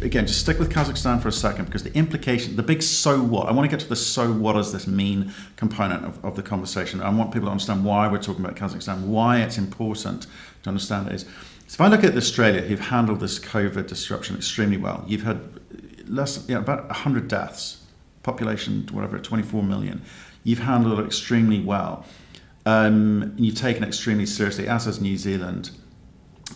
again, just stick with Kazakhstan for a second, because the implication, the big so what, I want to get to the so what does this mean component of the conversation. I want people to understand why we're talking about Kazakhstan, why it's important to understand it is. So if I look at Australia, who've handled this COVID disruption extremely well, you've had about 100 deaths, population, whatever, 24 million. You've handled it extremely well. You've taken it extremely seriously, as has New Zealand.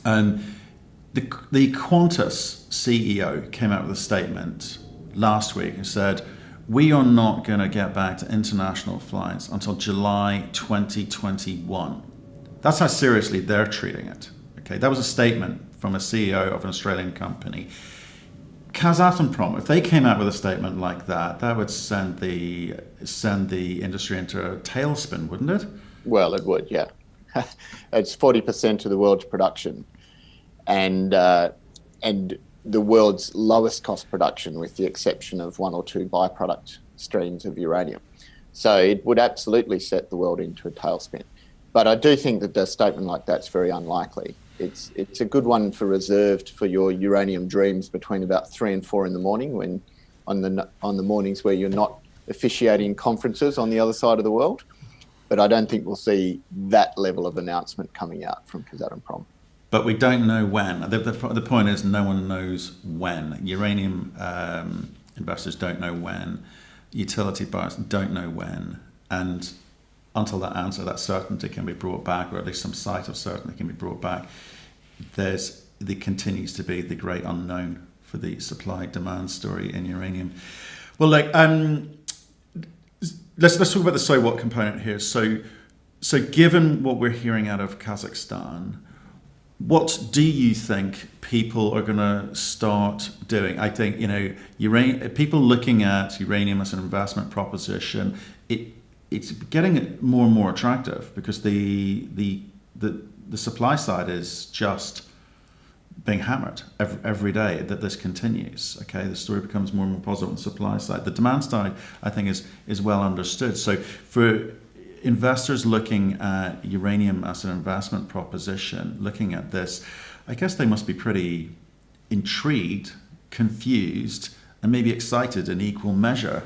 The Qantas CEO came out with a statement last week and said, we are not going to get back to international flights until July 2021. That's how seriously they're treating it. Okay, that was a statement from a CEO of an Australian company. Kazatomprom, if they came out with a statement like that, that would send the industry into a tailspin, wouldn't it? Well, it would, yeah. It's 40% of the world's production, and the world's lowest cost production, with the exception of one or two byproduct streams of uranium. So it would absolutely set the world into a tailspin. But I do think that a statement like that's very unlikely. It's a good one reserved for your uranium dreams between about 3 and 4 in the morning, when on the mornings where you're not officiating conferences on the other side of the world. But I don't think we'll see that level of announcement coming out from Kazatomprom. But we don't know when. The point is, no one knows when. Uranium investors don't know when. Utility buyers don't know when. And until that answer, that certainty can be brought back, or at least some sight of certainty can be brought back, there continues to be the great unknown for the supply-demand story in uranium. Well, let's talk about the so what component here. So given what we're hearing out of Kazakhstan, what do you think people are going to start doing? I think, people looking at uranium as an investment proposition, it's getting more and more attractive, because the supply side is just being hammered every day that this continues. Okay, the story becomes more and more positive on the supply side. The demand side, I think, is well understood. So for investors looking at uranium as an investment proposition, looking at this, I guess they must be pretty intrigued, confused, and maybe excited in equal measure.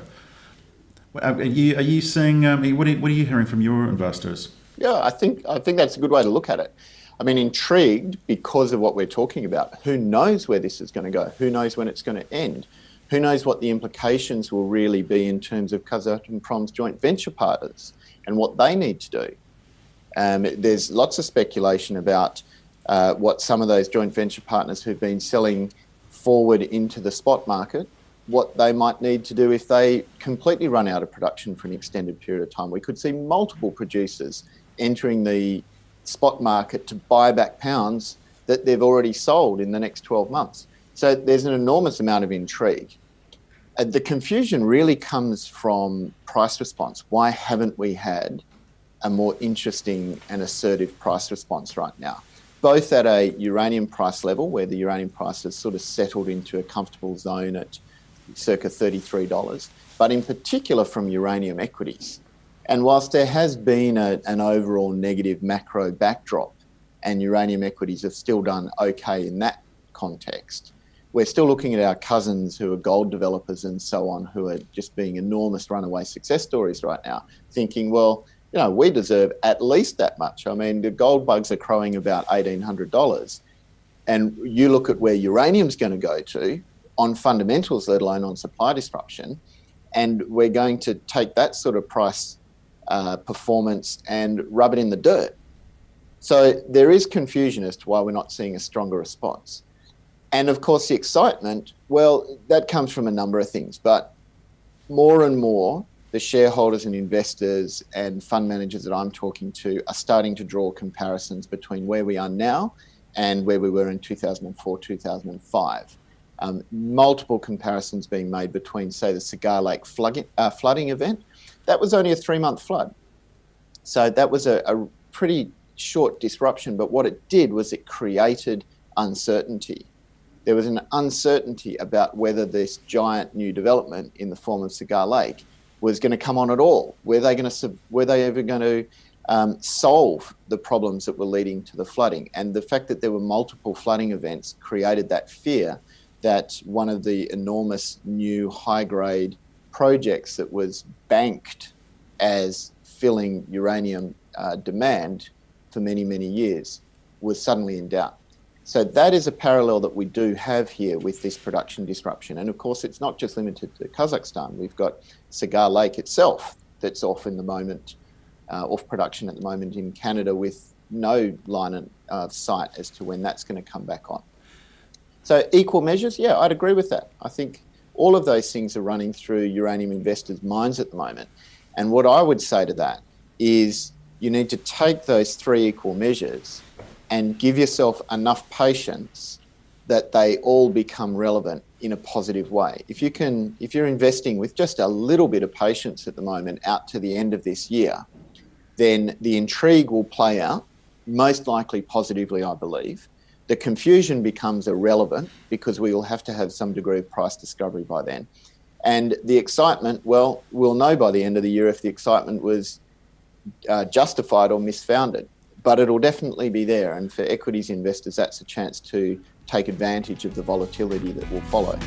Are you seeing? What are you hearing from your investors? Yeah, I think that's a good way to look at it. I mean, intrigued because of what we're talking about. Who knows where this is going to go? Who knows when it's going to end? Who knows what the implications will really be in terms of Kazatomprom's joint venture partners and what they need to do? There's lots of speculation about what some of those joint venture partners who've been selling forward into the spot market, what they might need to do if they completely run out of production for an extended period of time. We could see multiple producers entering the spot market to buy back pounds that they've already sold in the next 12 months. So there's an enormous amount of intrigue. The confusion really comes from price response. Why haven't we had a more interesting and assertive price response right now? Both at a uranium price level, where the uranium price has sort of settled into a comfortable zone at circa $33, but in particular from uranium equities. And whilst there has been an overall negative macro backdrop, and uranium equities have still done okay in that context, we're still looking at our cousins who are gold developers and so on, who are just being enormous runaway success stories right now, thinking, well, we deserve at least that much. I mean, the gold bugs are crowing about $1,800. And you look at where uranium's going to go to on fundamentals, let alone on supply disruption, and we're going to take that sort of price performance and rub it in the dirt. So there is confusion as to why we're not seeing a stronger response. And of course, the excitement, well, that comes from a number of things, but more and more, the shareholders and investors and fund managers that I'm talking to are starting to draw comparisons between where we are now and where we were in 2004, 2005. Multiple comparisons being made between, say, the Cigar Lake flooding event. That was only a 3-month flood. So that was a pretty short disruption, but what it did was it created uncertainty. There was an uncertainty about whether this giant new development in the form of Cigar Lake was going to come on at all. Were they ever going to solve the problems that were leading to the flooding? And the fact that there were multiple flooding events created that fear that one of the enormous new high-grade projects that was banked as filling uranium demand for many, many years was suddenly in doubt. So that is a parallel that we do have here with this production disruption. And of course, it's not just limited to Kazakhstan. We've got Cigar Lake itself that's off in the moment, off production at the moment in Canada, with no line of sight as to when that's going to come back on. So equal measures, yeah, I'd agree with that. I think all of those things are running through uranium investors' minds at the moment. And what I would say to that is you need to take those three equal measures and give yourself enough patience that they all become relevant in a positive way. If you're investing with just a little bit of patience at the moment out to the end of this year, then the intrigue will play out, most likely positively, I believe. The confusion becomes irrelevant because we will have to have some degree of price discovery by then. And the excitement, well, we'll know by the end of the year if the excitement was justified or misfounded. But it'll definitely be there. And for equities investors, that's a chance to take advantage of the volatility that will follow.